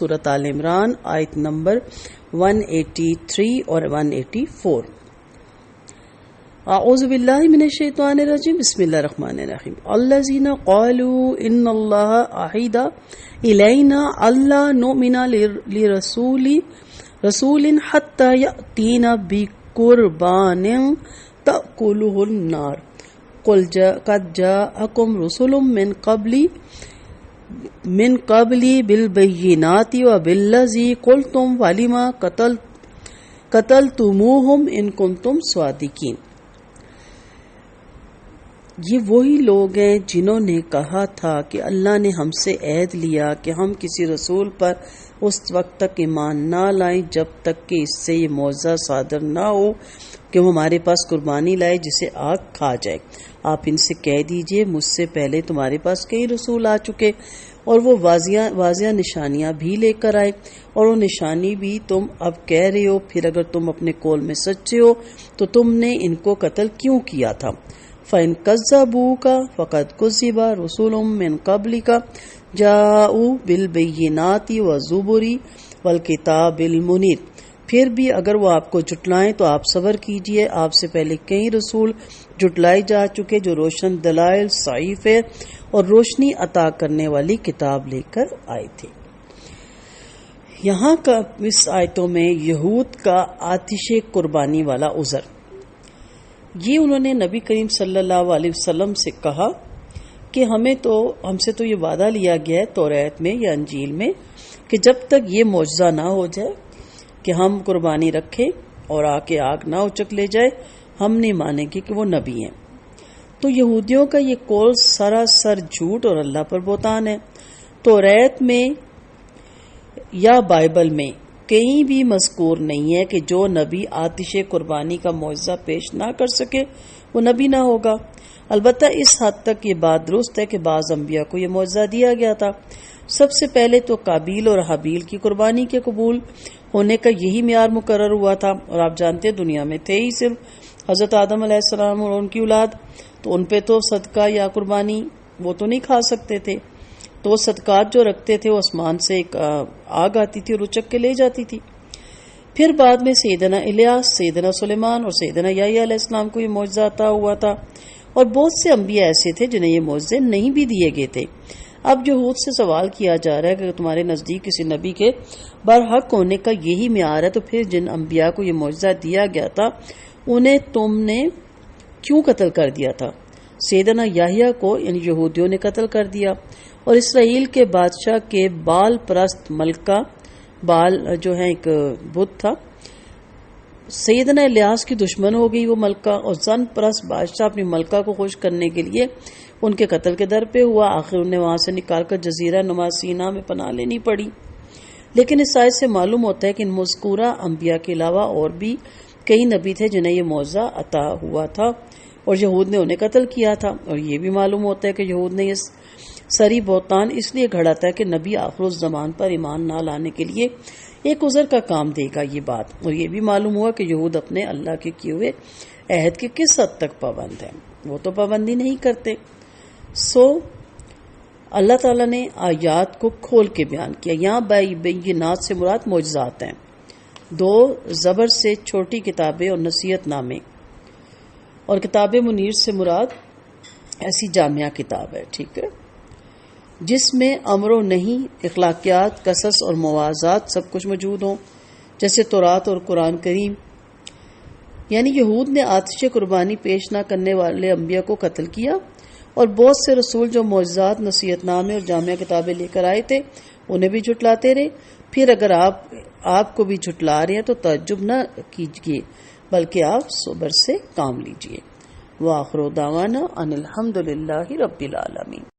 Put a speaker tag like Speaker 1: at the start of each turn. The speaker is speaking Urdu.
Speaker 1: سورۃ آل عمران آیت نمبر 183 اور 184۔ اعوذ باللہ من الشیطان الرجیم، بسم اللہ الرحمن الرحیم۔ الذین قالوا ان اللہ عہد الینا الا نؤمن لرسول حتی یأتینا بقربان تأکلہ النار قل قد جاءکم رسل من قبلی بالبینات وبالذی قلتم فلم قتلتموہم ان کنتم صادقین۔ یہ وہی لوگ ہیں جنہوں نے کہا تھا کہ اللہ نے ہم سے عہد لیا کہ ہم کسی رسول پر اس وقت تک ایمان نہ لائیں جب تک کہ اس سے یہ معجزہ صادر نہ ہو کہ وہ ہمارے پاس قربانی لائے جسے آگ کھا جائے۔ آپ ان سے کہہ دیجئے مجھ سے پہلے تمہارے پاس کئی رسول آ چکے اور وہ واضح نشانیاں بھی لے کر آئے، اور وہ نشانی بھی تم اب کہہ رہے ہو، پھر اگر تم اپنے قول میں سچے ہو تو تم نے ان کو قتل کیوں کیا تھا؟ فَإِن كَذَّبُوكَ فَقَدْ كُذِّبَ رُسُلٌ مِّن قَبْلِكَ جَاءُوا بِالْبَيِّنَاتِ وَالزُّبُرِ وَالْكِتَابِ الْمُنِيرِ۔ پھر بھی اگر وہ آپ کو جھٹلائیں تو آپ صبر کیجئے، آپ سے پہلے کئی رسول جھٹلائے جا چکے جو روشن دلائل، صحیفے اور روشنی عطا کرنے والی کتاب لے کر آئے تھے۔ یہاں کا اس آیتوں میں یہود کا آتش قربانی والا عذر، یہ انہوں نے نبی کریم صلی اللہ علیہ وسلم سے کہا کہ ہم سے تو یہ وعدہ لیا گیا ہے توریت میں یا انجیل میں کہ جب تک یہ معجزہ نہ ہو جائے کہ ہم قربانی رکھیں اور آ کے آگ نہ اچک لے جائے، ہم نہیں مانیں گے کہ وہ نبی ہیں۔ تو یہودیوں کا یہ قول سراسر جھوٹ اور اللہ پر بہتان ہے۔ توریت میں یا بائبل میں کہیں بھی مذکور نہیں ہے کہ جو نبی آتش قربانی کا معجزہ پیش نہ کر سکے وہ نبی نہ ہوگا۔ البتہ اس حد تک یہ بات درست ہے کہ بعض انبیاء کو یہ معجزہ دیا گیا تھا۔ سب سے پہلے تو قابیل اور حابیل کی قربانی کے قبول ہونے کا یہی معیار مقرر ہوا تھا، اور آپ جانتے ہیں دنیا میں تھے ہی صرف حضرت آدم علیہ السلام اور ان کی اولاد، تو ان پہ تو صدقہ یا قربانی وہ تو نہیں کھا سکتے تھے، تو وہ صدقات جو رکھتے تھے وہ آسمان سے ایک آگ آتی تھی اور اچک کے لے جاتی تھی۔ پھر بعد میں سیدنا الیاس، سیدنا سلیمان اور سیدنا یحییٰ علیہ السلام کو یہ معجزہ عطا ہوا تھا، اور بہت سے انبیاء ایسے تھے جنہیں یہ معجزے نہیں بھی دیے گئے تھے۔ اب یہود سے سوال کیا جا رہا ہے کہ تمہارے نزدیک کسی نبی کے برحق ہونے کا یہی معیار ہے تو پھر جن انبیاء کو یہ معجزہ دیا گیا تھا انہیں تم نے کیوں قتل کر دیا تھا؟ سیدنا یحییٰ کو ان یہودیوں نے قتل کر دیا، اور اسرائیل کے بادشاہ کے بال پرست ملکہ، بال جو ہے ایک بت تھا، سیدنا الیاس کی دشمن ہو گئی وہ ملکہ، اور زن پرست بادشاہ اپنی ملکہ کو خوش کرنے کے لیے ان کے قتل کے در پہ ہوا۔ آخر انہیں وہاں سے نکال کر جزیرہ نما سینا میں پناہ لینی پڑی۔ لیکن اس آیت سے معلوم ہوتا ہے کہ ان مذکورہ انبیاء کے علاوہ اور بھی کئی نبی تھے جنہیں یہ معجزہ عطا ہوا تھا اور یہود نے انہیں قتل کیا تھا، اور یہ بھی معلوم ہوتا ہے کہ یہود نے یہ سری بہتان اس لیے گھڑا تھا کہ نبی آخر الزمان پر ایمان نہ لانے کے لیے ایک عذر کا کام دے گا یہ بات، اور یہ بھی معلوم ہوا کہ یہود اپنے اللہ کے کیے ہوئے عہد کے کس حد تک پابند ہیں، وہ تو پابندی نہیں کرتے۔ اللہ تعالیٰ نے آیات کو کھول کے بیان کیا۔ یہاں بینات سے مراد معجزات ہیں، 2 زبر سے چھوٹی کتابیں اور نصیحت نامے، اور کتاب منیر سے مراد ایسی جامعہ کتاب ہے، ٹھیک ہے، جس میں امر و نہی، اخلاقیات، قصص اور مواعظات سب کچھ موجود ہوں، جیسے تورات اور قرآن کریم۔ یعنی یہود نے آتش قربانی پیش نہ کرنے والے انبیاء کو قتل کیا، اور بہت سے رسول جو معجزات، نصیحت نامے اور جامعہ کتابیں لے کر آئے تھے انہیں بھی جھٹلاتے رہے۔ پھر اگر آپ کو بھی جھٹلا رہے ہیں تو تعجب نہ کیجیے بلکہ آپ صبر سے کام لیجیے۔ وآخر دعوانا ان الحمد للہ رب العالمین۔